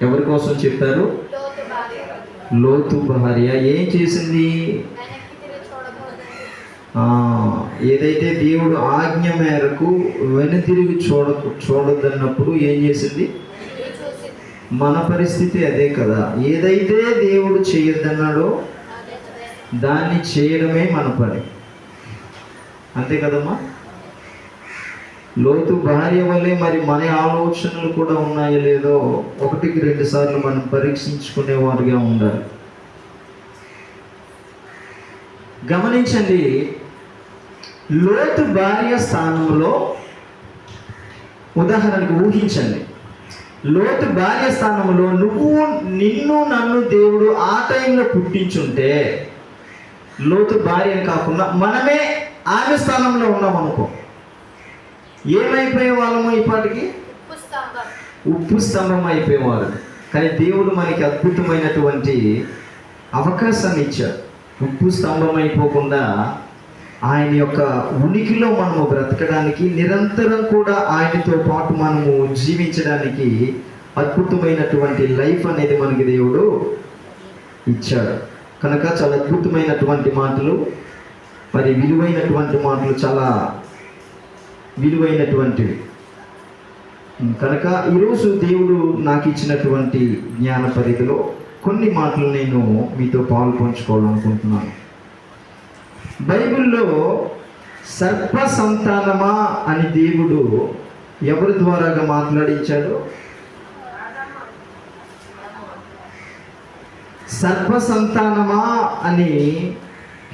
ఎవరి కోసం చెప్పారు? లోతు భార్య ఏం చేసింది? ఏదైతే దేవుడు ఆజ్ఞ మేరకు వెనుతిరిగి చూడొద్దన్నప్పుడు ఏం చేసింది? మన పరిస్థితి అదే కదా. ఏదైతే దేవుడు చేయొద్దన్నాడో దాన్ని చేయడమే మన పని, అంతే కదమ్మా. లోతు భార్య వల్లే మరి మన ఆలోచనలు కూడా ఉన్నాయో లేదో 1-2 సార్లు మనం పరీక్షించుకునే వారిగా ఉండాలి. గమనించండి, లోతు భార్య స్థానంలో, ఉదాహరణకు ఊహించండి, లోతు భార్య స్థానంలో నిన్ను నన్ను దేవుడు ఆ టైంలో పుట్టించుంటే, లోతు భార్యని కాకుండా మనమే ఆమె స్థానంలో ఉన్నాం అనుకో, ఏమైపోయే వాళ్ళము? ఇప్పటికి ఉప్పు స్తంభం అయిపోయేవారు. కానీ దేవుడు మనకి అద్భుతమైనటువంటి అవకాశాన్ని ఇచ్చాడు. ఉప్పు స్తంభం అయిపోకుండా ఆయన యొక్క ఉనికిలో మనము బ్రతకడానికి, నిరంతరం కూడా ఆయనతో పాటు మనము జీవించడానికి అద్భుతమైనటువంటి లైఫ్ అనేది మనకి దేవుడు ఇచ్చాడు. కనుక చాలా అద్భుతమైనటువంటి మాటలు, మరి విలువైనటువంటి మాటలు, చాలా విలువైనటువంటివి. కనుక ఈరోజు దేవుడు నాకు ఇచ్చినటువంటి జ్ఞాన పరిధిలో కొన్ని మాటలు నేను మీతో పాలు పంచుకోవాలనుకుంటున్నాను. బైబిల్లో సర్ప సంతానమా అని దేవుడు ఎవరి ద్వారాగా మాట్లాడించాడు? సర్ప సంతానమా అని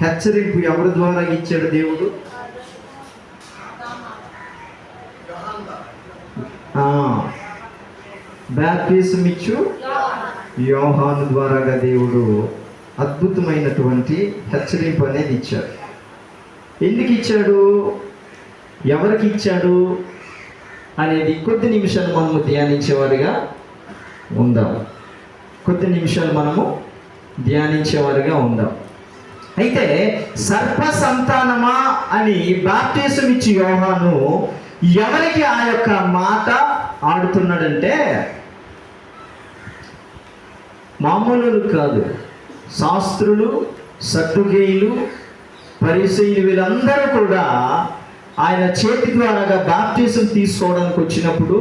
హెచ్చరింపు ఎవరి ద్వారా ఇచ్చాడు దేవుడు? బాప్టిజం ఇచ్చు యోహాను ద్వారాగా దేవుడు అద్భుతమైనటువంటి హెచ్చరింపు అనేది ఇచ్చాడు. ఎందుకు ఇచ్చాడు, ఎవరికి ఇచ్చాడు అనేది కొద్ది నిమిషాలు మనము ధ్యానించేవారిగా ఉందాం. కొద్ది నిమిషాలు మనము ధ్యానించేవారిగా ఉందాం. అయితే సర్ప సంతానమా అని బాప్టిజం ఇచ్చి యోహాను ఎవరికి ఆ యొక్క మాట ఆడుతున్నాడంటే, మామూలు కాదు, శాస్త్రులు, సద్దుకేయులు, పరిసయ్యులు, వీళ్ళందరూ కూడా ఆయన చేతి ద్వారాగా బాప్టిజం తీసుకోవడానికి వచ్చినప్పుడు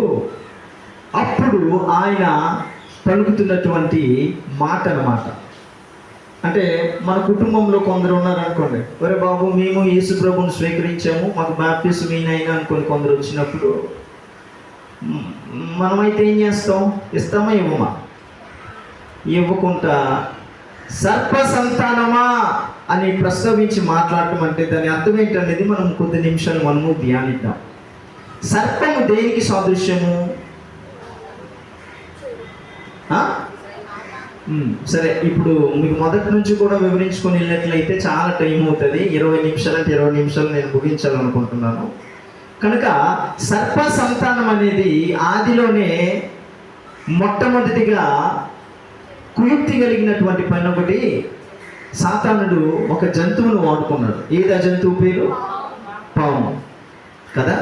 అప్పుడు ఆయన పలుకుతున్నటువంటి మాట అన్నమాట. అంటే మన కుటుంబంలో కొందరు ఉన్నారనుకోండి, ఒరే బాబు మేము యేసు ప్రభువుని స్వీకరించాము, మాకు బాప్టిజం అయినా అనుకోని కొందరు వచ్చినప్పుడు మనమైతే ఏం చేస్తాం? ఇస్తామా ఇవ్వమా? ఇవ్వకుండా సర్ప సంతానమా అని ప్రస్తావించి మాట్లాడటం అంటే దాని అర్థం ఏంటనేది మనం కొద్ది నిమిషాలు మనము ధ్యానిద్దాం. సర్పము దేనికి సాదృశ్యము? సరే, ఇప్పుడు మీకు మొదటి నుంచి కూడా వివరించుకొని వెళ్ళినట్లయితే చాలా టైం అవుతుంది. 20 నిమిషాలు అంటే 20 నిమిషాలు నేను ముగించాలనుకుంటున్నాను. కనుక సర్ప సంతానం అనేది ఆదిలోనే మొట్టమొదటిగా కుయుక్తి కలిగినటువంటి పని ఒకటి, సాతానుడు ఒక జంతువును వాడుకున్నాడు. ఏది ఆ జంతువు పేరు? పాము కదా.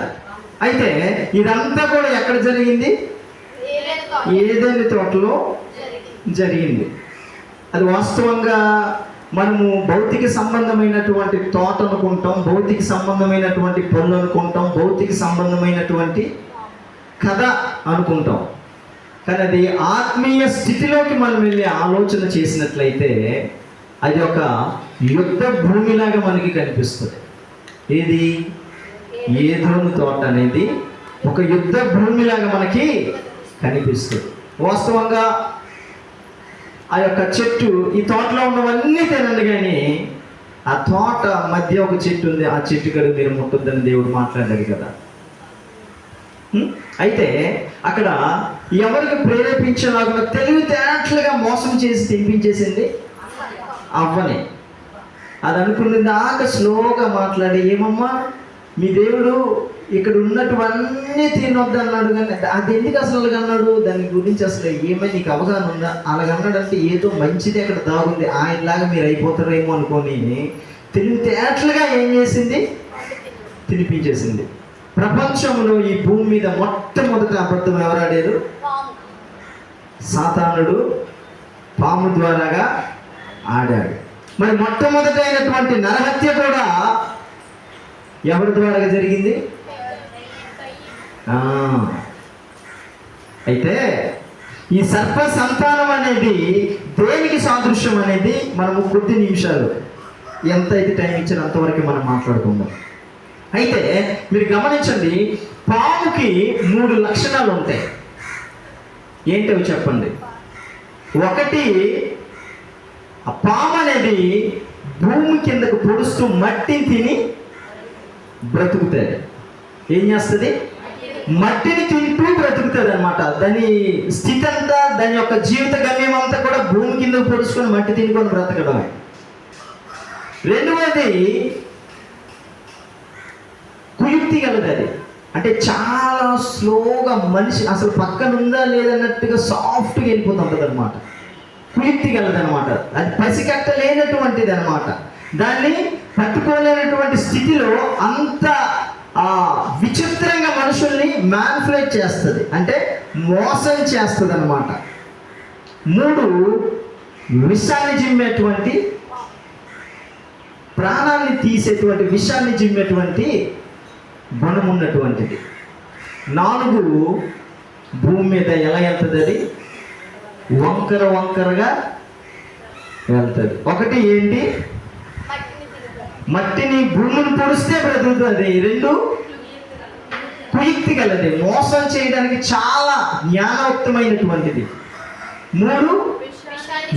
అయితే ఇదంతా కూడా ఎక్కడ జరిగింది? ఏదైనా తోటలో జరిగింది. అది వాస్తవంగా మనము భౌతిక సంబంధమైనటువంటి తోట అనుకుంటాం, భౌతిక సంబంధమైనటువంటి పనులు అనుకుంటాం, భౌతిక సంబంధమైనటువంటి కథ అనుకుంటాం. కానీ అది ఆత్మీయ స్థితిలోకి మనం వెళ్ళి ఆలోచన చేసినట్లయితే అది ఒక యుద్ధ భూమిలాగా మనకి కనిపిస్తుంది. ఏది? ఏదోను తోట అనేది ఒక యుద్ధ భూమిలాగా మనకి కనిపిస్తుంది. వాస్తవంగా ఆ యొక్క చెట్టు, ఈ తోటలో ఉన్నవన్నీ తినండి, కానీ ఆ తోట మధ్య ఒక చెట్టు ఉంది, ఆ చెట్టు కడు మీరు ముట్టొద్దని దేవుడు మాట్లాడాడు కదా. అయితే అక్కడ ఎవరికి ప్రేరేపించేలాగా తెలివితేటలుగా మోసం చేసి తినిపించేసింది అవ్వని. అది అనుకున్నది దాకా స్లోగా మాట్లాడి, ఏమమ్మా మీ దేవుడు ఇక్కడ ఉన్నటువన్నీ తినొద్దు అన్నాడు, కానీ అది ఎందుకు అసలు అన్నాడు, దాని గురించి అసలు ఏమైనా నీకు అవగాహన ఉందా? అలాగన్నాడంటే ఏదో మంచిది అక్కడ దాగుంది, ఆయనలాగా మీరు అయిపోతారేమో అనుకొని తెలివితేటలుగా ఏం చేసింది? తినిపించేసింది. ప్రపంచంలో ఈ భూమి మీద మొట్టమొదటి అబద్ధం ఎవరాడారు? సాతానుడు పాము ద్వారాగా ఆడాడు. మరి మొట్టమొదట అయినటువంటి నరహత్య కూడా ఎవరి ద్వారా జరిగింది? అయితే ఈ సర్ప సంతానం అనేది దేనికి సాదృశ్యం అనేది మనము కొద్ది నిమిషాలు ఎంత అయితే టైం ఇచ్చారో అంతవరకు మనం మాట్లాడుకుందాం. అయితే మీరు గమనించండి, పాముకి 3 లక్షణాలు ఉంటాయి. ఏంటవి చెప్పండి. ఒకటి, ఆ పాము అనేది భూమి కిందకు పొడుస్తూ మట్టిని తిని బ్రతుకుతుంది. ఏం చేస్తుంది? మట్టిని తింటూ బ్రతుకుతుంది అనమాట. దాని స్థితి అంతా, దాని యొక్క జీవిత గమ్యం అంతా కూడా భూమి కిందకు పొడుచుకొని మట్టి తినుకొని బ్రతకడమే. రెండవది కుయుక్తి గలది. అది అంటే చాలా స్లోగా మనిషి అసలు పక్కన ఉందా లేదన్నట్టుగా సాఫ్ట్గా వెళ్ళిపోతుంటుంది అనమాట. కుయుక్తి గలది అనమాట. అది పసికట్టలేనటువంటిది అనమాట. దాన్ని పట్టుకోలేనటువంటి స్థితిలో అంత విచిత్రంగా మనుషుల్ని మ్యానిపులేట్ చేస్తుంది, అంటే మోసం చేస్తుంది అనమాట. 3, విషాన్ని జిమ్మేటువంటి, ప్రాణాన్ని తీసేటువంటి, విషాన్ని జిమ్మేటువంటి గుణం ఉన్నటువంటిది. 4, భూమి మీద ఎలా వెళ్తుంది? అది వంకరగా వెళ్తుంది. ఒకటి ఏంటి? మట్టిని భూమిని పొడిస్తే బ్రతుకుతుంది. 2, కుయుక్తి గలది, మోసం చేయడానికి చాలా జ్ఞానోక్తమైనటువంటిది. 3,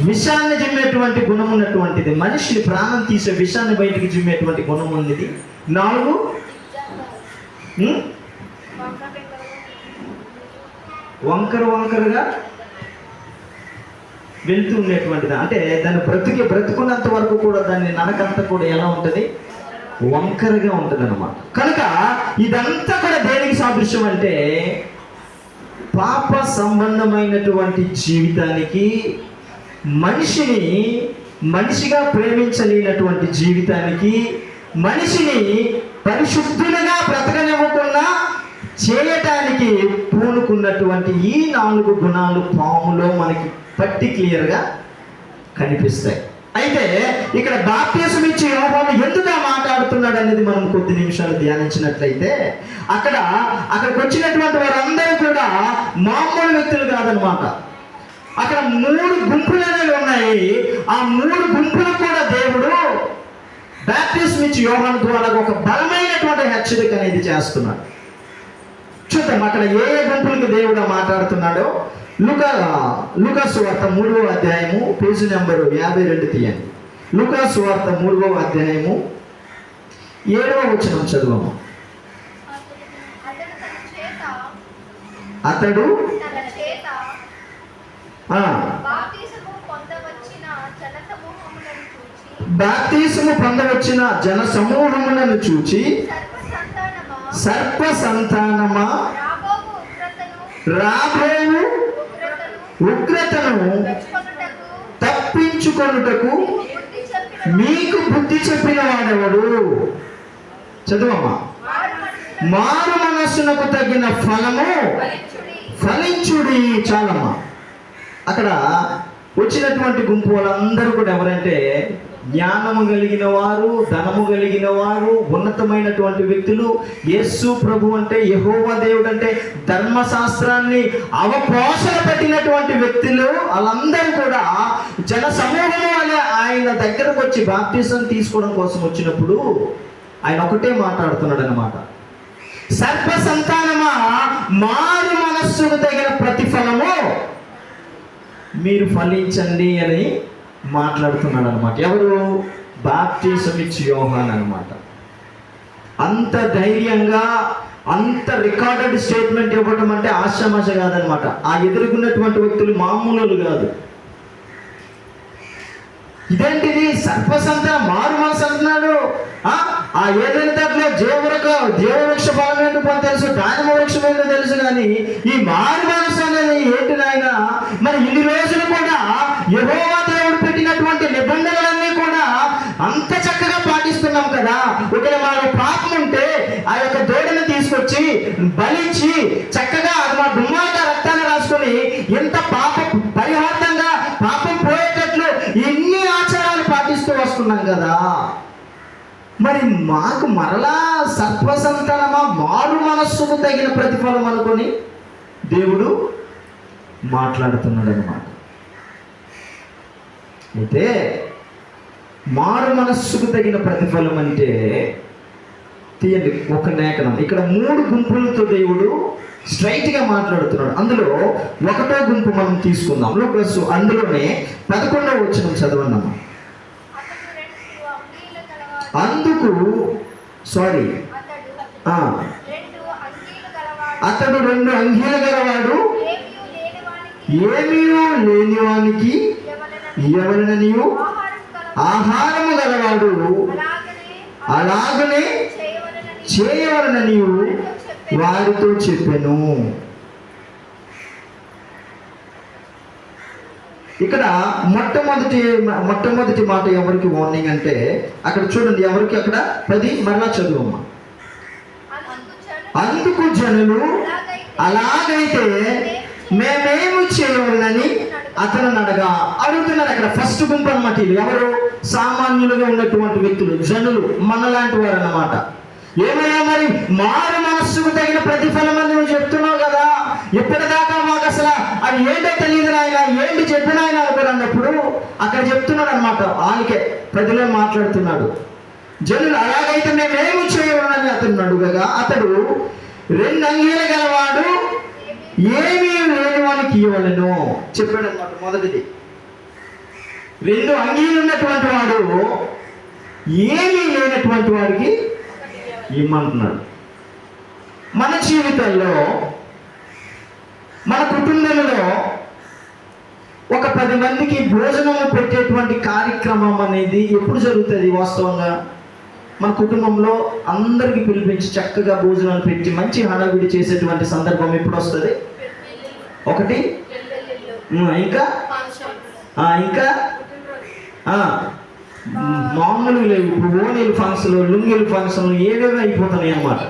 విషాన్ని జిమ్మేటువంటి గుణం ఉన్నటువంటిది, మనిషిని ప్రాణం తీసే విషాన్ని బయటికి జిమ్మేటువంటి గుణం ఉన్నది. 4, వంకరగా వెళ్తూ ఉండేటువంటిది. అంటే దాన్ని బ్రతుకున్నంత వరకు కూడా దాన్ని నరకంతా కూడా ఎలా ఉంటుంది? వంకరగా ఉంటుంది అనమాట. కనుక ఇదంతా కూడా దేనికి సాదృశ్యం అంటే పాప సంబంధమైనటువంటి జీవితానికి, మనిషిని మనిషిగా ప్రేమించలేనటువంటి జీవితానికి, మనిషిని పరిశుద్ధులుగా బ్రతకనివ్వకుండా చేయటానికి పూనుకున్నటువంటి ఈ 4 గుణాలు పాములో మనకి పర్టిక్యులర్గా కనిపిస్తాయి. అయితే ఇక్కడ బాప్తిసం ఇచ్చే యోహాను ఎందుకు మాట్లాడుతున్నాడు అనేది మనం కొద్ది నిమిషాలు ధ్యానించినట్లయితే అక్కడికి వచ్చినటువంటి వారందరూ కూడా మామూలు వ్యక్తులు కాదనమాట. అక్కడ 3 గుంపులు అనేవి ఉన్నాయి. ఆ 3 గుంపులు కూడా దేవుడు బాప్తిసం ఇచ్చే యోహాను ద్వారా ఒక బలమైనటువంటి హెచ్చరిక అనేది చేస్తున్నాడు. చూద్దాం అక్కడ ఏ గుంపులకు దేవుడు మాట్లాడుతున్నాడో. లూకా సువార్త 3వ అధ్యాయము, పేజీ నెంబరు 52 తీయండి. లూకా సువార్త 3వ అధ్యాయము 7వ వచనం చదువము. అతడు బాప్తిసము పొందవచ్చిన జన సమూహములను చూచి, సర్ప సంతానమా, రాబోవు ఉగ్రతను తప్పించుకొనుటకు మీకు బుద్ధి చెప్పిన వాడెవడు? చదువమ్మా. మారు మనస్సునకు తగిన ఫలము ఫలించుడి. చాలమ్మా. అక్కడ వచ్చినటువంటి గుంపు వాళ్ళందరూ కూడా ఎవరంటే జ్ఞానము కలిగిన వారు, ధనము కలిగిన వారు, ఉన్నతమైనటువంటి వ్యక్తులు. యేసు ప్రభు అంటే, యెహోవా దేవుడు అంటే ధర్మశాస్త్రాన్ని అవపోసన పెట్టినటువంటి వ్యక్తులు. వాళ్ళందరూ కూడా జన సమూహం వల్ల ఆయన దగ్గరకు వచ్చి బాప్తిసం తీసుకోవడం కోసం వచ్చినప్పుడు ఆయన ఒకటే మాట్లాడుతున్నాడు అనమాట. సర్ప సంతానమా, మారు మనస్సుకు తగిన ప్రతిఫలము మీరు ఫలించండి అని మాట్లాడుతున్నాడు అనమాట. ఎవరు? బాప్తిసం ఇచ్చే యోహాను అనమాట. అంత ధైర్యంగా, అంత రికార్డెడ్ స్టేట్మెంట్ ఇవ్వడం అంటే ఆశామాష కాదనమాట. ఆ ఎదుర్కొన్నటువంటి వ్యక్తులు మామూలు కాదు. ఇదేంటిది? సర్పసంతానం, మారు మనసు అంటున్నాడు. ఆ ఏదైనా దాంట్లో జీవవృక్ష ఫలం ఏంటో తెలుసు, దానిమ్మ వృక్షం ఏంటో తెలుసు, కానీ ఈ మారు మనసు అనేది ఏంటి నాయన? మరి ఇన్ని రోజులు కూడా యెహోవా దేవుడు పెట్టినటువంటి నిబంధనలన్నీ కూడా అంత చక్కగా పాటిస్తున్నాం కదా. ఒకవేళ మాకు పాపం ఉంటే ఆ యొక్క దూడను తీసుకొచ్చి బలించి చక్కగా మా దుమ్మాట రక్తాన్ని రాసుకొని ఎంత ఉన్నాం కదా, మరి మాకు మరలా సర్వసంతానమా, మారు మనస్సుకు తగిన ప్రతిఫలం అనుకొని దేవుడు మాట్లాడుతున్నాడు అన్నమాట. అయితే మారు మనస్సుకు తగిన ప్రతిఫలం అంటే తీయండి ఒక లేఖనం. ఇక్కడ 3 గుంపులతో దేవుడు స్ట్రైట్గా మాట్లాడుతున్నాడు. అందులో ఒకటో గుంపు మనం తీసుకుందాం. లూకాసు అందులోనే 11వ వచనం చదవన్నాము. అతడు 2 అంగీలు గలవాడు, ఏమీ లేనివానికి ఎవరిననియు ఆహారము గలవాడు, అలాగనే చేయవలనని వారితో చెప్పెను. ఇక్కడ మొట్టమొదటి మాట ఎవరికి వార్నింగ్ అంటే, అక్కడ చూడండి, ఎవరికి అక్కడ 10 మరలా చదువమ్మా. అందుకు జనులు అలాగైతే మేమేమి చేయవలనని అతను అడుగుతున్నారు. అక్కడ ఫస్ట్ గుంపు అన్నమాట. ఎవరు? సామాన్యులుగా ఉన్నటువంటి వ్యక్తులు, జనులు, మనలాంటి వారు అన్నమాట. ఏమయ్యా మరి మారు మనస్సుకు తగిన ప్రతిఫలం అని నువ్వు చెప్తున్నావు కదా, ఇప్పటిదాకా మాకు అసలు అది ఏంటో తెలియదు నాయన, ఏంటి చెప్పిన ఆయన అనుకోరు అన్నప్పుడు అక్కడ చెప్తున్నాడు అనమాట. ఆయనకే 10లో మాట్లాడుతున్నాడు. జనులు అలాగైతే మేమేమి చేయవలనని అతను అడుగగా, అతడు 2 అంగీలు గలవాడు, ఏమీ లేని వానికి ఇవ్వలను చెప్పాడు అనమాట. మొదటిది 2 అంగీలు ఉన్నటువంటి వాడు ఏమీ లేనటువంటి వాడికి ఇమ్మంటున్నాడు. మన జీవితంలో, మన కుటుంబంలో ఒక 10 మందికి భోజనం పెట్టేటువంటి కార్యక్రమం అనేది ఎప్పుడు జరుగుతుంది? వాస్తవంగా మన కుటుంబంలో అందరికి పిలిపించి చక్కగా భోజనాలు పెట్టి మంచి హడావిడి చేసేటువంటి సందర్భం ఎప్పుడు వస్తుంది? ఒకటి, ఇంకా మామూలు లేవు. ఇప్పుడు ఓణీలు ఫంక్షన్లు, లుంగీలు ఫంక్షన్లు ఏవేవి అయిపోతున్నాయి అన్నమాట.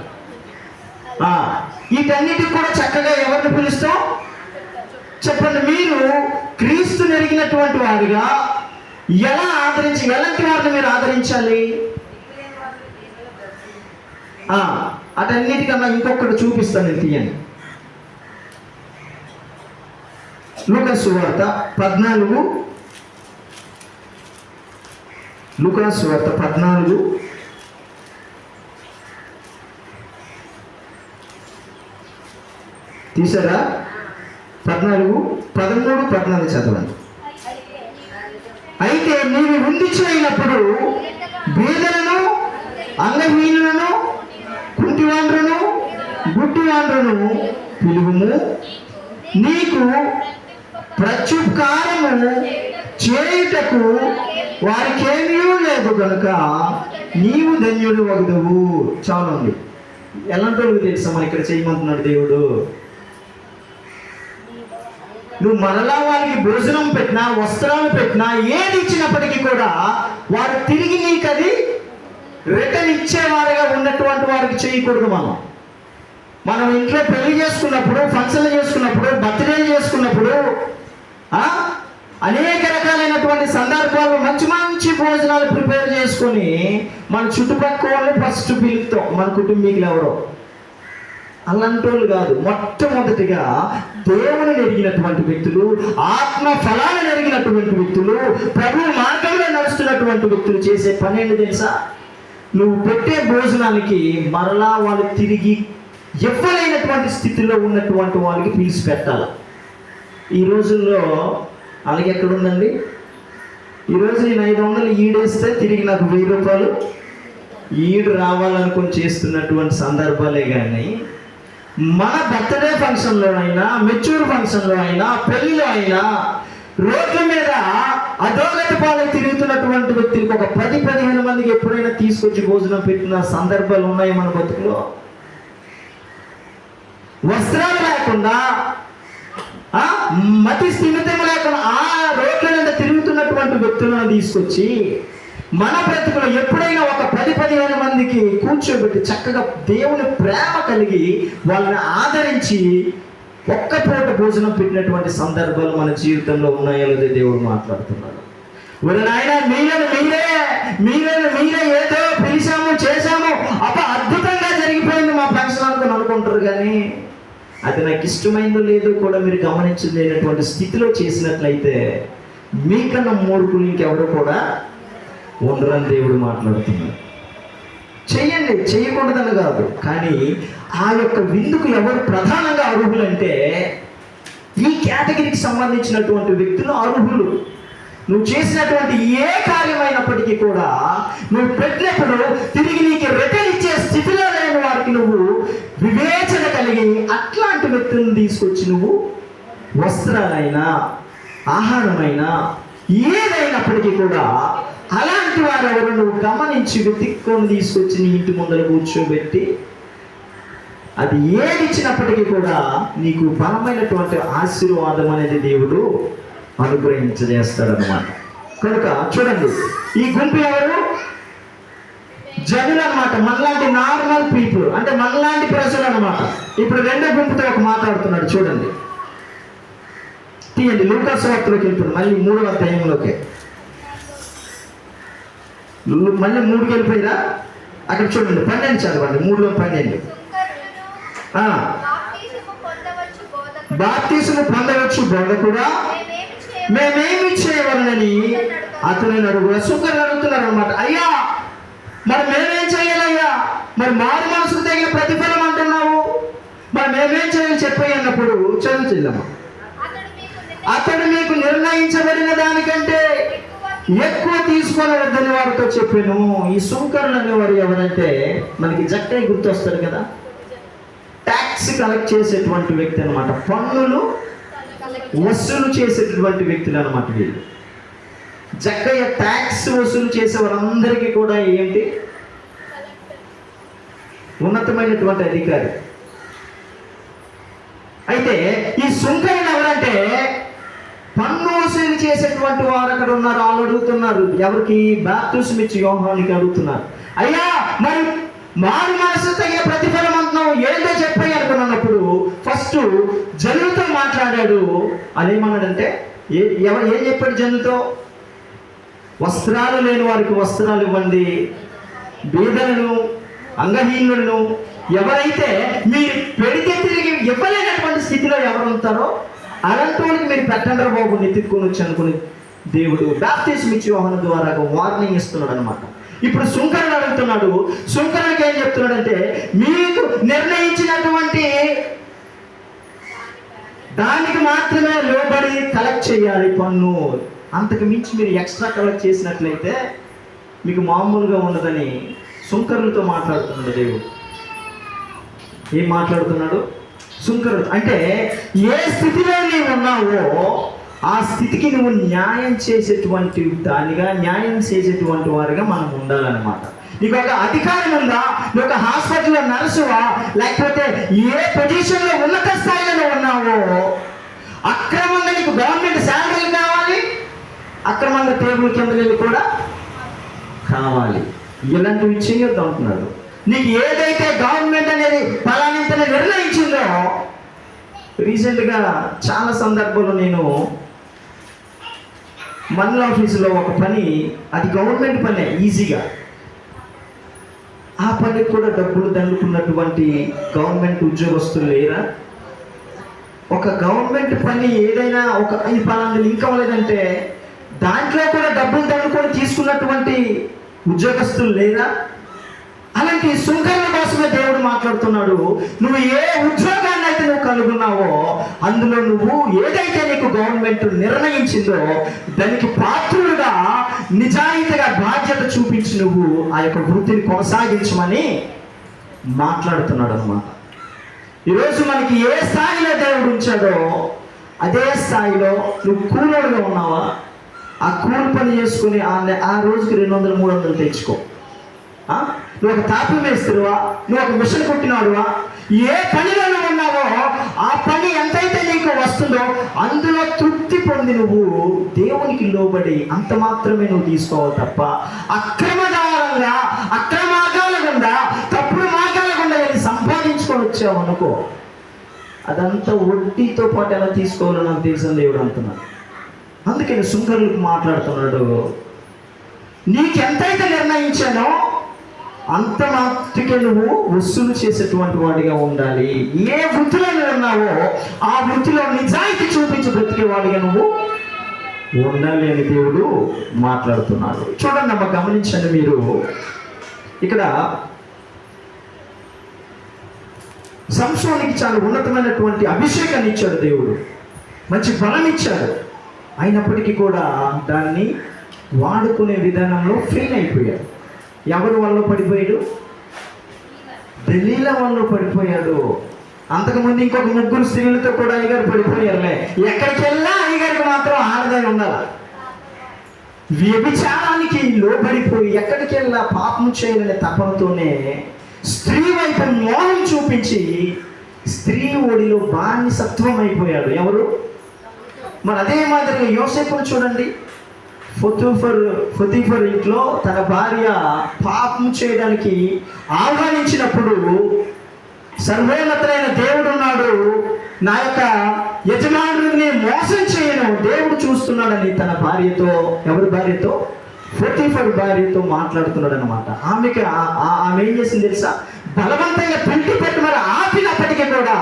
వీటన్నిటికి కూడా చక్కగా ఎవరిని పిలుస్తాం చెప్పండి? మీరు క్రీస్తు నెరిగినటువంటి వారిగా ఎలా ఎలాంటి వారిని మీరు ఆదరించాలి? అటన్నిటికన్నా ఇంకొకటి చూపిస్తాను, నేను తీయండి. లూకాసు సువార్త 14 తీసారా? 13 చదవండి. అయితే నీవు వృద్ధి చేయనప్పుడు బీదలను, అంగహీనులను, కుంటివాండ్రును, గుడ్డివాండ్రును పిలువుము, నీకు ప్రత్యుపకారము చేయుటకు వారికేమీ లేదు కనుక నీవు ధన్యుడు వగదువు. చాలండి. ఎలాంటి వాళ్ళకి తెలుసా మన ఇక్కడ చేయమంటున్నాడు దేవుడు? నువ్వు మరలా వారికి భోజనం పెట్టినా, వస్త్రాలు పెట్టినా, ఏది ఇచ్చినప్పటికీ కూడా వారు తిరిగి నీకు అది రిటర్న్ ఇచ్చేవారుగా ఉన్నటువంటి వారికి చేయకూడదు. మనం ఇంట్లో పెళ్లి చేసుకున్నప్పుడు, ఫంక్షన్లు చేసుకున్నప్పుడు, బర్త్డే చేసుకున్నప్పుడు, అనేక రకాలైనటువంటి సందర్భాల్లో మంచి భోజనాలు ప్రిపేర్ చేసుకొని మన చుట్టుపక్కల వాళ్ళు ఫస్ట్ పిలుస్తాం, మన కుటుంబీకులు ఎవరో. అలాంటి వాళ్ళు కాదు. మొట్టమొదటిగా దేవుని ఎరిగినటువంటి వ్యక్తులు, ఆత్మ ఫలాలను ఎరిగినటువంటి వ్యక్తులు, ప్రభు మార్గంలో నడుస్తున్నటువంటి వ్యక్తులు చేసే పని ఏంటి తెలుసా? నువ్వు పెట్టే భోజనానికి మరలా వాళ్ళు తిరిగి ఇవ్వలేనటువంటి స్థితిలో ఉన్నటువంటి వాళ్ళకి పిలిచి పెట్టాలి. ఈ రోజుల్లో అలాగే ఎక్కడ ఉందండి? ఈరోజు నేను 500 ఈడేస్తే తిరిగి నాకు 1000 రూపాయలు ఈడు రావాలనుకొని చేస్తున్నటువంటి సందర్భాలే కానీ, మన బర్త్డే ఫంక్షన్లో అయినా, మెచ్యూర్ ఫంక్షన్లో అయినా, పెళ్లిలో అయినా, రోడ్ల మీద అధోగతి పాలై తిరుగుతున్నటువంటి వ్యక్తులకు ఒక 10-15 మందికి ఎప్పుడైనా తీసుకొచ్చి భోజనం పెట్టిన సందర్భాలు ఉన్నాయి మన బతుకులో. వస్త్రాలు లేకుండా, మతి స్థిమితం లేకుండా ఆ రోడ్ల మీద తిరుగుతున్నటువంటి వ్యక్తులను తీసుకొచ్చి మన బ్రతుకులో ఎప్పుడైనా ఒక 10-15 మందికి కూర్చోబెట్టి చక్కగా దేవుని ప్రేమ కలిగి వాళ్ళని ఆదరించి ఒక్క పూట భోజనం పెట్టినటువంటి సందర్భాలు మన జీవితంలో ఉన్నాయో లేదో దేవుడు మాట్లాడుతున్నాడు. నాయన మీరే మీరే ఏదో పిలిచాము చేశాము అద్భుతంగా జరిగిపోయింది మా ఫంక్షన్ అనుకుంటారు, కానీ అది నాకు ఇష్టమైందో లేదో కూడా మీరు గమనించలేనటువంటి స్థితిలో చేసినట్లయితే మీకన్నా మూర్ఖులు ఇంకెవరు కూడా ఉండరని దేవుడు మాట్లాడుతున్నాడు. చెయ్యండి, చేయకూడదని కాదు, కానీ ఆ యొక్క విందుకు ఎవరు ప్రధానంగా అర్హులంటే ఈ కేటగిరీకి సంబంధించినటువంటి వ్యక్తులు అర్హులు. నువ్వు చేసినటువంటి ఏ కార్యమైనప్పటికీ కూడా నువ్వు పెట్టినప్పుడు తిరిగి నీకు రిటర్న్ ఇచ్చే స్థితిలో లేని వారికి నువ్వు వివేచన కలిగి అట్లాంటి వ్యక్తులను తీసుకొచ్చి నువ్వు వస్త్రాలైనా ఆహారమైనా ఏదైనప్పటికీ కూడా అలాంటి వారు ఎవరు నువ్వు గమనించి వెతుక్కొని తీసుకొచ్చి నీ ఇంటి ముందర కూర్చోబెట్టి అది ఏది ఇచ్చినప్పటికీ కూడా నీకు బలమైనటువంటి ఆశీర్వాదం అనేది దేవుడు అనుగ్రహించజేస్తాడనమాట. కనుక చూడండి, ఈ గుంపు ఎవరు? జనులు అనమాట, మనలాంటి నార్మల్ పీపుల్, అంటే మనలాంటి ప్రజలు అనమాట. ఇప్పుడు రెండో గుంపుతో ఒక మాట్లాడుతున్నాడు, చూడండి, తీయండి. లూకా సువార్తలోకి వెళ్తున్నాడు, మళ్ళీ 3వ అధ్యాయంలోకి, మళ్ళీ 3కి వెళ్ళిపోయిరా. అక్కడ చూడండి 12 చదవండి, 3లో 12. బాప్తిసము పొందవచ్చు బోధకుడా, మేమేమి చేయవలనని అతను అడుగురా. సుంకరులు అడుగుతున్నారు అనమాట, అయ్యా మరి మేమేం చేయాలయ్యా, మరి మారు మనసుకు తగిన ప్రతిఫలం అంటున్నావు, మరి మేమేం చేయాలి చెప్పి అన్నప్పుడు చదువుతుందమ్మా. అతడు మీకు నిర్ణయించబడిన దానికంటే ఎక్కువ తీసుకొనవద్దని వారితో చెప్పాను. ఈ సుంకరులు అనేవారు ఎవరంటే మనకి జక్కయ్య గుర్తొస్తారు కదా, ట్యాక్స్ కలెక్ట్ చేసేటువంటి వ్యక్తి అనమాట, పన్నులు వసూలు చేసేటటువంటి వ్యక్తులు అనమాట వీళ్ళు. జక్కయ్య ట్యాక్స్ వసూలు చేసే వారందరికీ కూడా ఏంటి, ఉన్నతమైనటువంటి అధికారి. అయితే ఈ సుంకరులు ఎవరంటే పన్ను వసూలు చేసేటువంటి వారు అక్కడ ఉన్నారు. వాళ్ళు అడుగుతున్నారు, ఎవరికి? బాప్తిస్మం ఇచ్చే యోహానుకి అడుగుతున్నారు, అయ్యా మరి మారు మనసు తగిన ప్రతిఫలం అంటున్నావు, ఏంటో చెప్పాయి అనుకున్నప్పుడు ఫస్ట్ జనులతో మాట్లాడాడు. అదేమన్నాడంటే ఏం చెప్పాడు జనులతో? వస్త్రాలు లేని వారికి వస్త్రాలు ఇవ్వండి, బీదలను అంగహీనులను ఎవరైతే మీరు పెడితే తిరిగి ఇవ్వలేనటువంటి స్థితిలో ఎవరు ఉంటారో అలాంటి వాళ్ళకి మీరు పెట్టండి బాబు నెత్తుక్కొని వచ్చి అనుకుని దేవుడు బాప్తిస్మం ఇచ్చే యోహాను ద్వారా వార్నింగ్ ఇస్తున్నాడు అనమాట. ఇప్పుడు సుంకరుడు అడుగుతున్నాడు, సుంకరుడికి ఏం చెప్తున్నాడంటే మీకు నిర్ణయించినటువంటి దానికి మాత్రమే లోబడి కలెక్ట్ చేయాలి పన్ను, అంతకు మించి మీరు ఎక్స్ట్రా కలెక్ట్ చేసినట్లయితే మీకు మామూలుగా ఉండదని సుంకరులతో మాట్లాడుతున్నాడు దేవుడు. ఏం మాట్లాడుతున్నాడు? సుంకరుడు అంటే ఏ స్థితిలో నీవు ఉన్నావో ఆ స్థితికి నువ్వు న్యాయం చేసేటువంటి దానిగా, న్యాయం చేసేటువంటి వారిగా మనం ఉండాలన్నమాట. నీకు ఒక అధికారం ఉందా, నువ్వు ఒక హాస్పిటల్లో నర్సువా, లేకపోతే ఏ పొజిషన్లో ఉన్నత స్థాయిలో ఉన్నావో, అక్రమంగా నీకు గవర్నమెంట్ శాలరీలు కావాలి, అక్రమంగా టేబుల్ కింద వెళ్ళి కూడా కావాలి, ఇలాంటివి చేయొద్దు అంటున్నాడు. నీకు ఏదైతే గవర్నమెంట్ అనేది ఫలానింతని నిర్ణయించిందో, రీసెంట్గా చాలా సందర్భంలో నేను మండల ఆఫీసులో ఒక పని, అది గవర్నమెంట్ పనే ఈజీగా, ఆ పనికి కూడా డబ్బులు దండుకున్నటువంటి గవర్నమెంట్ ఉద్యోగస్తులు లేరా? ఒక గవర్నమెంట్ పని ఏదైనా ఒక ఈ పలానా ఇంకా లేదంటే దాంట్లో కూడా డబ్బులు దండుకొని తీసుకున్నటువంటి ఉద్యోగస్తులు లేరా? అలాంటి సుంకరుల కోసమే దేవుడు మాట్లాడుతున్నాడు. నువ్వు ఏ ఉద్యోగాన్ని అయితే నువ్వు కలుగున్నావో అందులో నువ్వు ఏదైతే నీకు గవర్నమెంట్ నిర్ణయించిందో దానికి పాత్రులుగా నిజాయితీగా బాధ్యత చూపించి నువ్వు ఆ యొక్క వృత్తిని కొనసాగించమని మాట్లాడుతున్నాడు అన్నమాట. ఈరోజు మనకి ఏ స్థాయిలో దేవుడు ఉంచాడో అదే స్థాయిలో నువ్వు కూలోడుగా ఉన్నావా, ఆ కూలి పని చేసుకుని ఆ రోజుకి 200-300 తెచ్చుకో. నువ్వు ఒక తాపి వేస్తురువా, నువ్వు ఒక మిషన్ కుట్టినాడువా, ఏ పనిలో నువ్వు ఉన్నావో ఆ పని ఎంతైతే నీకు వస్తుందో అందులో తృప్తి పొంది నువ్వు దేవునికి లోబడి అంత మాత్రమే నువ్వు తీసుకోవాలి తప్ప అక్రమదారంగా, అక్రమార్గాల గుండా, తప్పుడు మార్గాల గుండా వెళ్ళి సంపాదించుకొని వచ్చావు అనుకో, అదంతా వడ్డీతో పాటు ఎలా తీసుకోవాలో నాకు తెలిసిన దేవుడు అంటున్నాడు. అందుకని సుంకరులకు మాట్లాడుతున్నాడు, నీకెంతైతే నిర్ణయించానో అంత మాత్రకే నువ్వు వసూలు చేసేటువంటి వాడిగా ఉండాలి. ఏ వృత్తిలో నువ్వు ఉన్నావో ఆ వృత్తిలో నిజాయితీ చూపించి బ్రతికే వాడిగా నువ్వు ఉండాలి అని దేవుడు మాట్లాడుతున్నాడు. చూడండి అమ్మ, గమనించండి మీరు. ఇక్కడ సంసోనికి చాలా ఉన్నతమైనటువంటి అభిషేకాన్ని ఇచ్చాడు దేవుడు, మంచి బలం ఇచ్చాడు. అయినప్పటికీ కూడా దాన్ని వాడుకునే విధానంలో ఫెయిల్ అయిపోయాడు. ఎవరి వల్ల పడిపోయాడు? దలీలా వల్ల పడిపోయాడు. అంతకుముందు ఇంకొక 3 స్త్రీలతో కూడా అయ్యగారు పడిపోయారులే. ఎక్కడికి వెళ్ళా అయ్యగారికి మాత్రం ఆడదై ఉండాలి. వ్యభిచారానికి లోబడిపోయి ఎక్కడికి వెళ్ళా పాపం చేయాలనే తపనతోనే స్త్రీ వైపు మోహం చూపించి స్త్రీ ఒడిలో బానిసత్వం అయిపోయాడు. ఎవరు? మరి అదే మాదిరిగా యోసేపును చూడండి. పొతీఫర్ ఇంట్లో తన భార్య పాపం చేయడానికి ఆహ్వానించినప్పుడు సర్వోన్నతుడైన దేవుడు ఉన్నాడు, నా యొక్క యజమానుడిని మోసం చేయను, దేవుడు చూస్తున్నాడని తన భార్యతో, ఎవరి భార్యతో? పొతీఫర్ భార్యతో మాట్లాడుతున్నాడు అనమాట. ఆమె ఏం చేసింది తెలుసా? బలవంతంగా పెట్టి మరి ఆపినప్పటికీ కూడా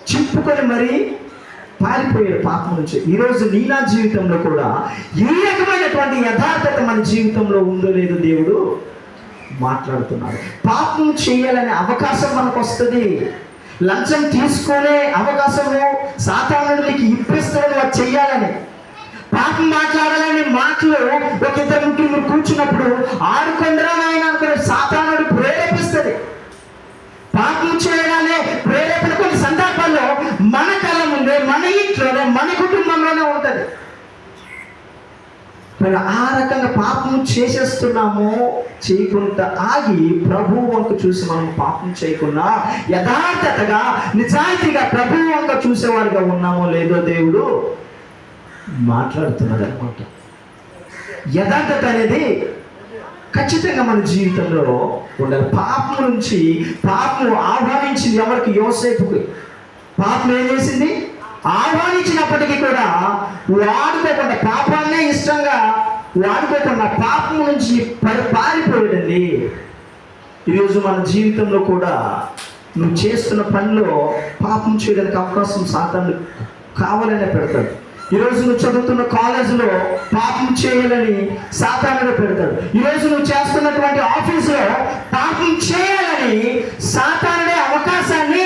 చింపుకొని మరి పారిపోయాడు పాపం నుంచి. ఈరోజు నీనా జీవితంలో కూడా ఈ రకమైనటువంటి యథార్థత మన జీవితంలో ఉందో లేదో దేవుడు మాట్లాడుతున్నాడు. పాపం చేయాలనే అవకాశం మనకు వస్తుంది. లంచం తీసుకునే అవకాశము సాతానుడికి ఇప్పిస్తాడు అది చెయ్యాలని. పాపం మాట్లాడాలని మాటలు ఒక 2-3 కూర్చున్నప్పుడు ఆడుకుందరా నాయన అనుకునే సాతానుడు ప్రేరేపిస్తుంది. పాపం చేయడానే ప్రేరేపణ కొన్ని సందర్భాల్లో మన కళ్ళ ముందే, మన ఇంట్లోనే, మన కుటుంబంలోనే ఉంటుంది. మరి ఆ రకంగా పాపం చేసేస్తున్నామో చేయకుండా ఆగి ప్రభువు వంక చూసి మనం పాపం చేయకుండా యథార్థతగా నిజాయితీగా ప్రభువు వంక చూసేవారుగా ఉన్నామో లేదో దేవుడు మాట్లాడుతున్నాడు అనమాట. యథార్థత అనేది ఖచ్చితంగా మన జీవితంలో ఉండాలి. పాపం నుంచి పాపము ఆహ్వానించింది ఎవరికి? యోసేపుకి. పాపం ఏం చేసింది? ఆహ్వానించినప్పటికీ కూడా వాడుకోకుండా, పాపాన్నే ఇష్టంగా వాడుకోకుండా పాపం నుంచి పారిపోయాడండి. ఈరోజు మన జీవితంలో కూడా నువ్వు చేస్తున్న పనిలో పాపం చేయడానికి అవకాశం సాతాను కావాలనే పెడతాడు. ఈరోజు నువ్వు చదువుతున్న కాలేజీలో పాపం చేయాలని సాతానుడు పెడతాడు. ఈరోజు నువ్వు చేస్తున్నటువంటి ఆఫీసులో పాపం చేయాలని సాతానుడే అవకాశాన్ని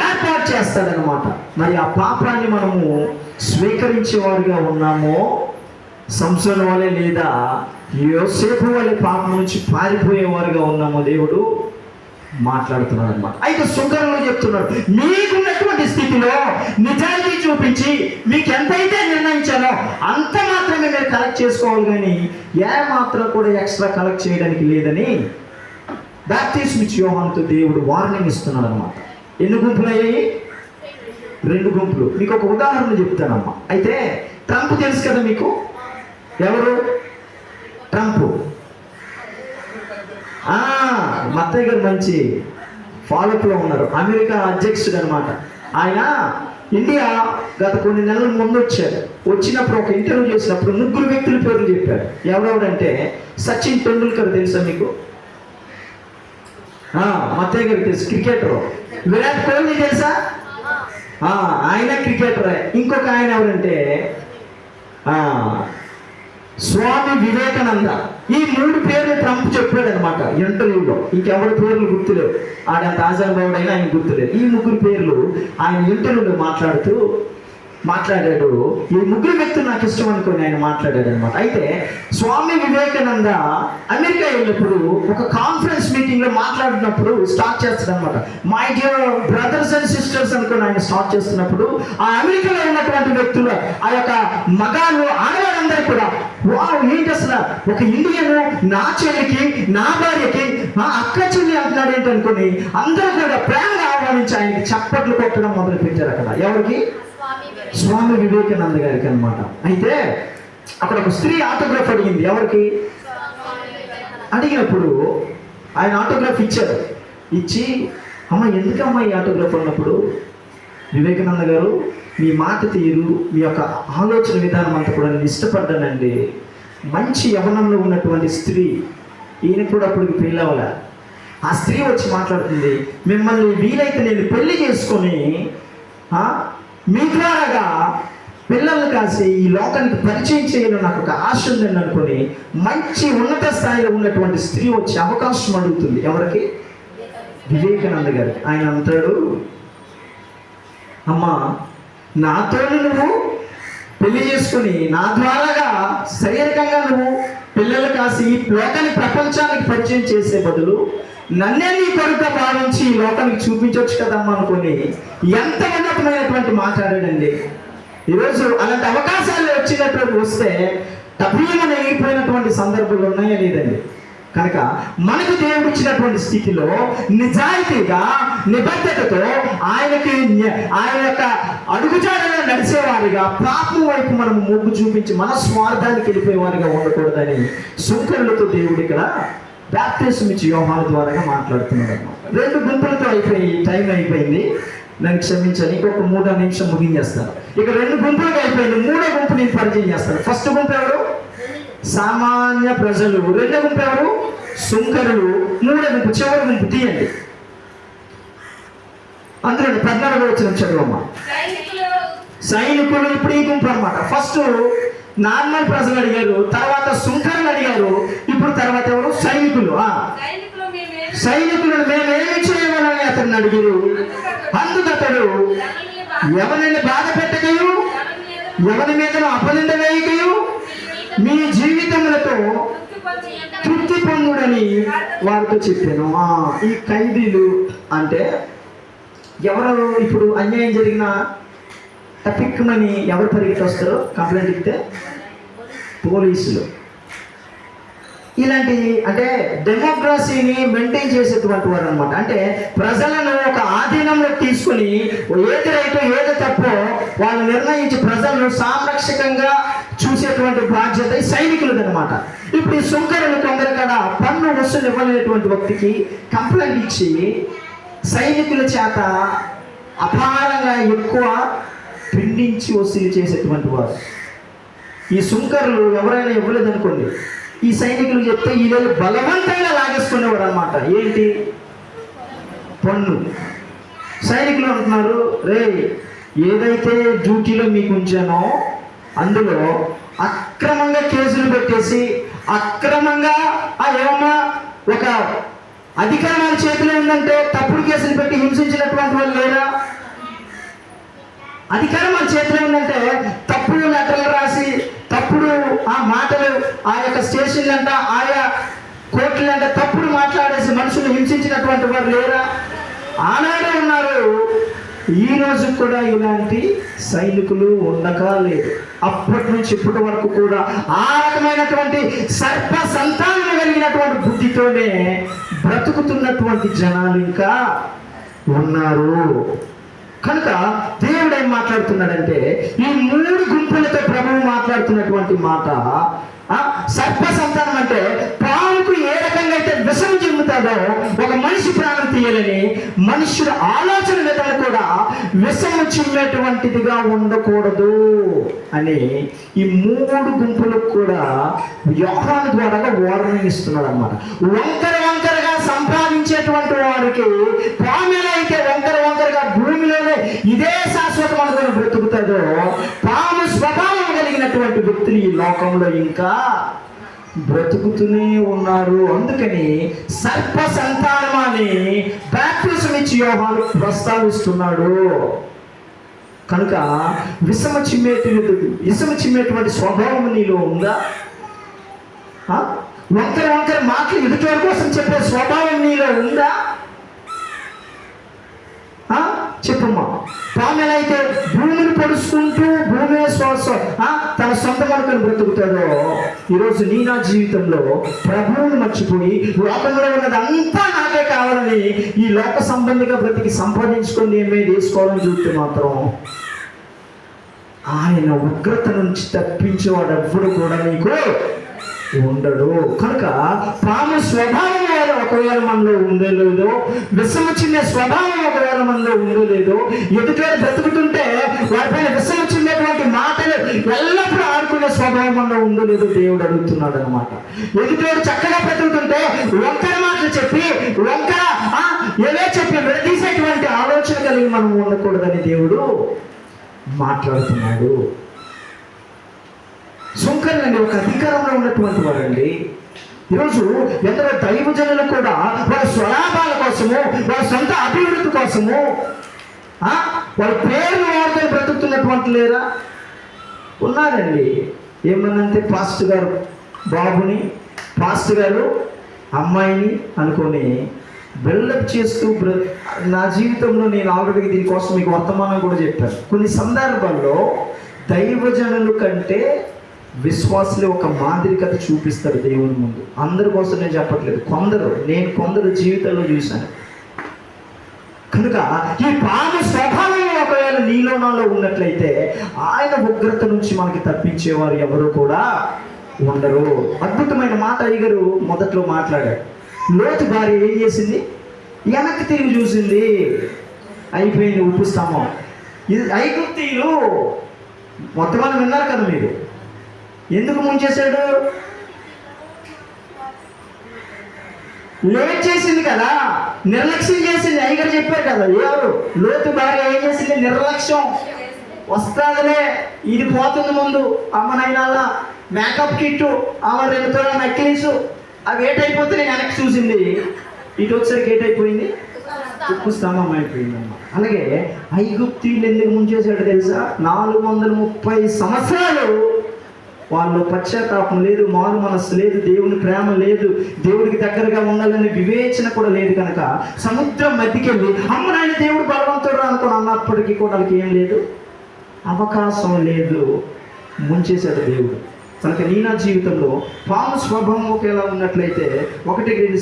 ఏర్పాటు చేస్తాడనమాట. మరి ఆ పాపాన్ని మనము స్వీకరించేవారుగా ఉన్నామో సంసోను వలె లేదా యోసేపు వలె పాపం నుంచి పారిపోయేవారుగా ఉన్నామో దేవుడు మాట్లాడుతున్నాడు అనమాట. అయితే సుంకరంలో చెప్తున్నాడు, మీకున్నటువంటి స్థితిలో నిజాయితీ చూపించి మీకు ఎంతైతే నిర్ణయించానో అంత మాత్రమే మీరు కలెక్ట్ చేసుకోవాలి, కానీ ఏ మాత్రం కూడా ఎక్స్ట్రా కలెక్ట్ చేయడానికి లేదని బాప్టిస్ట్ యోహానుతో దేవుడు వార్నింగ్ ఇస్తున్నాడు అనమాట. ఎన్ని గుంపులు అయ్యాయి? 2 గుంపులు. మీకు ఒక ఉదాహరణ చెప్తానమ్మా. అయితే ట్రంప్ తెలుసు కదా మీకు? ఎవరు ట్రంప్? మత్తయ్య గారు మంచి ఫాలోఅప్లో ఉన్నారు. అమెరికా అధ్యక్షుడు అనమాట ఆయన. ఇండియా గత కొన్ని నెలల ముందు వచ్చారు. వచ్చినప్పుడు ఒక ఇంటర్వ్యూ చేసినప్పుడు 3 వ్యక్తుల పేర్లు చెప్పారు. ఎవరెవరంటే సచిన్ టెండూల్కర్ తెలుసా మీకు? మత్తయ్య గారికి తెలుసు, క్రికెటర్. విరాట్ కోహ్లీ తెలుసా? ఆయన క్రికెటరే. ఇంకొక ఆయన ఎవరంటే స్వామి వివేకానంద. ఈ 3 పేర్లు ట్రంప్ చెప్పాడు అనమాట ఇంటర్వ్యూలో. ఇంకెవరి పేర్లు గుర్తులేవు. ఆడంత ఆజానుభావుడు అయినా ఆయన గుర్తులేదు. ఈ 3 పేర్లు ఆయన ఇంటర్వ్యూలో మాట్లాడాడు. ఈ 3 వ్యక్తులు నాకు ఇష్టం అనుకుని ఆయన మాట్లాడాడు అనమాట. అయితే స్వామి వివేకానంద అమెరికా వెళ్ళినప్పుడు ఒక కాన్ఫరెన్స్ మీటింగ్ లో మాట్లాడినప్పుడు స్టార్ట్ చేస్తాడు అనమాట. My dear brothers and sisters అనుకుని ఆయన స్టార్ట్ చేస్తున్నప్పుడు ఆ అమెరికాలో ఉన్నటువంటి వ్యక్తులు, ఆ యొక్క మగాళ్ళు, ఆడవాళ్ళందరూ కూడా ఏంటి అసలు ఒక ఇండియన్ నా చెల్లికి, నా భార్యకి అక్క చెల్లి అంటున్నాడు ఏంటి అనుకుని అందరూ కూడా ప్రేమగా ఆహ్వానించి ఆయనకి చప్పట్లు కొట్టడం మొదలు పెట్టారు. అక్కడ ఎవరికి? స్వామి వివేకానంద గారికి అనమాట. అయితే అక్కడ ఒక స్త్రీ ఆటోగ్రాఫ్ అడిగింది. ఎవరికి? అడిగినప్పుడు ఆయన ఆటోగ్రాఫ్ ఇచ్చారు. ఇచ్చి, అమ్మ ఎందుకమ్మా ఈ ఆటోగ్రాఫ్ అన్నప్పుడు, వివేకానంద గారు మీ మాట తీరు, మీ యొక్క ఆలోచన విధానం అంతా కూడా నేను ఇష్టపడ్డానండి. మంచి యవ్వనంలో ఉన్నటువంటి స్త్రీ, ఈయన కూడా అప్పుడు పెళ్ళవల. ఆ స్త్రీ వచ్చి మాట్లాడుతుంది, మిమ్మల్ని వీలైతే నేను పెళ్లి చేసుకొని మీ ద్వారాగా పిల్లల్ని కాసి ఈ లోకానికి పరిచయం చేయడం నాకు ఒక ఆశ ఉందని అనుకొని మంచి ఉన్నత స్థాయిలో ఉన్నటువంటి స్త్రీ వచ్చి అవకాశం అడుగుతుంది. ఎవరికి? వివేకానంద గారికి. ఆయన అంటాడు, అమ్మా, నాతో నువ్వు పెళ్లి చేసుకుని నా ద్వారాగా శారీరకంగా నువ్వు పిల్లలు కాసి ఈ లోకానికి ప్రపంచానికి పరిచయం చేసే బదులు నన్నే నీ కొడుకుగా భావించి ఈ లోకానికి చూపించవచ్చు కదమ్మా అనుకొని ఎంత ఉన్నతమైనటువంటి మాట్లాడాడండి. ఈరోజు అలాంటి అవకాశాలు వచ్చినటువంటి వస్తే తప్పీమని ఎగిరిపోయినటువంటి సందర్భాలు ఉన్నాయా లేదండి? కనుక మనకు దేవుడు ఇచ్చినటువంటి స్థితిలో నిజాయితీగా నిబద్ధతతో ఆయన యొక్క అడుగుజాడలో నడిచేవారిగా పాపం వైపు మనం మొగ్గు చూపించి మన స్వార్థానికి వెళ్ళిపోయేవారిగా ఉండకూడదని సుంకరులతో దేవుడు ఇక్కడ బాప్తిసం ఇచ్చి యోహాను ద్వారా మాట్లాడుతున్నాడు అన్నమాట. 2 గుంపులతో టైం అయిపోయింది, నన్ను క్షమించాలి. ఇంకొక 3 నిమిషం ముగించేస్తాను. ఇక 2 గుంపులుగా అయిపోయింది. 3వ గుంపు నేను పరిచయం చేస్తాను. ఫస్ట్ గుంపు ఎవరు? సామాన్య ప్రజలు. 2వ గుంపు ఎవరు? సుంకరులు. 3వ గుంపు, చివరి గుంపు తీయండి. అందులో 14వ వచనం చదువమ్మా. సైనికులు. ఇప్పుడు ఈ గుంపు అన్నమాట. ఫస్ట్ నార్మల్ ప్రజలు అడిగారు, తర్వాత సుంకరులు అడిగారు, ఇప్పుడు తర్వాత ఎవరు? సైనికులు. సైనికులను మేమేమి చేయమని అతన్ని అడిగారు. అందుకు అతడు, ఎవరిని బాధ పెట్టకయు ఎవరి మీద అపనింద వేయకయు మీ జీవితములతో తృప్తి పొందుడని వారితో చెప్పాను. ఈ ఖైదీలు అంటే ఎవరు? ఇప్పుడు అన్యాయం జరిగిన తప్పిక్కమని ఎవరు పరిగెత్తి వస్తారో కంప్లైంట్ ఇస్తే? పోలీసులు. ఇలాంటి అంటే డెమోక్రసీని మెయింటైన్ చేసేటువంటి వారు అనమాట. అంటే ప్రజలను ఒక ఆధీనంలో తీసుకుని ఏది రైటో ఏది తప్పో వాళ్ళు నిర్ణయించి ప్రజలను సాంరక్షకంగా చూసేటువంటి బాధ్యత ఈ సైనికులది అనమాట. ఇప్పుడు ఈ సుంకరులు కొందరికడ పన్ను వసూలు ఇవ్వలేనటువంటి వ్యక్తికి కంప్లైంట్ ఇచ్చి సైనికుల చేత అపారంగా ఎక్కువ పిండించి వసూలు చేసేటువంటి వారు. ఈ సుంకరులు ఎవరైనా ఇవ్వలేదనుకోండి, ఈ సైనికులు చెప్తే ఈరోజు బలవంతంగా లాగేసుకునేవారు అనమాట. ఏంటి? పన్ను. సైనికులు అంటున్నారు, రే, ఏదైతే డ్యూటీలో మీకు ఉంచానో అందులో అక్రమంగా కేసులు పెట్టేసి అక్రమంగా ఏమన్నా ఒక అధికారం చేతిలో ఉందంటే తప్పుడు కేసులు పెట్టి హింసించినటువంటి వాళ్ళు లేరా? అధికారం మన చేతిలో ఉందంటే తప్పుడు లెటర్లు రాసి తప్పుడు ఆ మాటలు ఆ యొక్క స్టేషన్లంట ఆయా కోర్టులంట తప్పుడు మాట్లాడేసి మనుషులు హింసించినటువంటి వారు లేరా? ఆనాడే ఉన్నారు. ఈ రోజు కూడా ఇలాంటి సైనికులు ఉండక లేదు. అప్పటి నుంచి ఇప్పటి వరకు కూడా ఆ రకమైనటువంటి సర్ప సంతానం కలిగినటువంటి బుద్ధితోనే బ్రతుకుతున్నటువంటి జనాలు ఇంకా ఉన్నారు. కనుక దేవుడు ఏం మాట్లాడుతున్నాడంటే ఈ 3 గుంపులతో ప్రభువు మాట్లాడుతున్నటువంటి మాట, సర్ప సంతానం అంటే పాముకు ఏ రకంగా అయితే విషం చిమ్ముతాడో ఒక మనిషి ప్రాణం తీయాలని మనుష్యుడు ఆలోచన విధానం కూడా విషము చిమ్మేటువంటిదిగా ఉండకూడదు అని ఈ 3 గుంపులకు కూడా యోహాను ద్వారా వార్నింగ్ ఇస్తున్నాడు అన్నమాట. వంకరగా సంపాదించేటువంటి వారికి పాము ఎలా అయితే వంకరగా భూమిలోనే ఇదే శాశ్వతం అనుకుని బ్రతుకుతాడో పాము స్వభావం కలిగినటువంటి వ్యక్తులు ఈ లోకంలో ఇంకా బ్రతుకుతూనే ఉన్నారు. అందుకని సర్ప సంతానమని బాప్తిసం ఇచ్చి యోహాను ప్రస్తావిస్తున్నాడు. కనుక విషము చిమ్మేటువంటి స్వభావం నీలో ఉందా? వంకర మాటలు ఎదుటి కోసం చెప్పే స్వభావం నీలో ఉందా? చెప్పమ్మా. పాము ఎలా అయితే భూమిని పొడుచుకుంటూ భూమి తన సొంత మనకని బ్రతుకుతాడో ఈరోజు నీ నా జీవితంలో ప్రభువుని మర్చిపోయి లోకంలో ఉన్నది అంతా నాకే కావాలని ఈ లోక సంబంధిగా బ్రతికి సంపాదించుకొని ఏమేది వేసుకోవాలని చూస్తే మాత్రం ఆయన ఉగ్రత నుంచి తప్పించేవాడు ఎవ్వడు కూడా నీకు ఉండడు. కనుక పాము స్వభావం ఒకవేళ మనలో ఉందో లేదో, విషము చిన్న స్వభావం ఒకవేళ మనలో ఉందో లేదో, ఎదుటి బ్రతుకుతుంటే వారిపైన విషము చిన్నటువంటి మాటలు ఎల్లప్పుడూ ఆడుకునే పాముల స్వభావంలో ఉందో లేదో దేవుడు అడుగుతున్నాడు అనమాట. ఎదుటోడు చక్కగా బ్రతుకుతుంటే వంకర మాటలు చెప్పి ఏదో చెప్పి విడదీసేటువంటి ఆలోచన కలిగి మనం ఉండకూడదని దేవుడు మాట్లాడుతున్నాడు. సుంకరులండి ఒక అధికారంలో ఉన్నటువంటి వారండి. ఈరోజు ఎందరో దైవజనులు కూడా వాళ్ళ స్వలాభాల కోసము, వాళ్ళ సొంత అభివృద్ధి కోసము వాళ్ళ పేరును వాడుకొని బ్రతుకుతున్నటువంటి లేరా ఉన్నారండి. ఏమన్నంటే పాస్టర్ గారు బాబుని, పాస్టర్ గారు అమ్మాయిని అనుకొని బిల్డప్ చేస్తూ నా జీవితంలో నేను ఆల్రెడీ దీనికోసం మీకు వర్తమానం కూడా చెప్పాను. కొన్ని సందర్భాల్లో దైవజనుల కంటే విశ్వాసులే ఒక మాదిరికత చూపిస్తారు దేవుని ముందు. అందరి కోసం నేను చెప్పట్లేదు, కొందరు జీవితంలో చూశాను. కనుక ఈ పాము స్వభావం ఒకవేళ నీలో నాలో ఉన్నట్లయితే ఆయన ఉగ్రత నుంచి మనకి తప్పించేవారు ఎవరు కూడా ఉండరు. అద్భుతమైన మాట అయ్యగారు మొదట్లో మాట్లాడాడు. లోతు భార్య ఏం చేసింది? వెనక్కి తిరిగి చూసింది. అయిపోయింది ఉప్పు స్తంభం. ఐగుప్తీయులు మొత్తం మనం విన్నారు కదా మీరు. ఎందుకు ముంచేశాడు? లేట్ చేసింది కదా, నిర్లక్ష్యం చేసింది. అయ్యగారు చెప్పారు కదా, ఎవరు లోతు భార్య ఏం చేసింది? నిర్లక్ష్యం. వస్తాదులే, ఇది పోతుంది ముందు, అమ్మనైనా మేకప్ కిట్టు, అమ్మ 2 తులాల నెక్లెస్, అవి ఏటైపోతే నేను వెనక్కి చూసింది. ఇటు వచ్చేసరికి ఏటైపోయింది? ఉప్పు స్తంభం అయిపోయింది అమ్మ. అలాగే ఐగుప్తీయులు ఎందుకు ముంచేశాడు తెలుసా? 430 సంవత్సరాలు వాళ్ళు పశ్చాత్తాపం లేదు, మారు మనస్సు లేదు, దేవుని ప్రేమ లేదు, దేవుడికి దగ్గరగా ఉండాలని వివేచన కూడా లేదు. కనుక సముద్రం మధ్యకెళ్ళి అమ్మ నాయన దేవుడు బలవంతుడు అనుకుని అన్నప్పటికీ కూడా వాళ్ళకి ఏం లేదు, అవకాశం లేదు, ముంచేశాడు దేవుడు. కనుక నీ నా జీవితంలో పాము స్వభావం ఒకేలా ఉన్నట్లయితే 1-2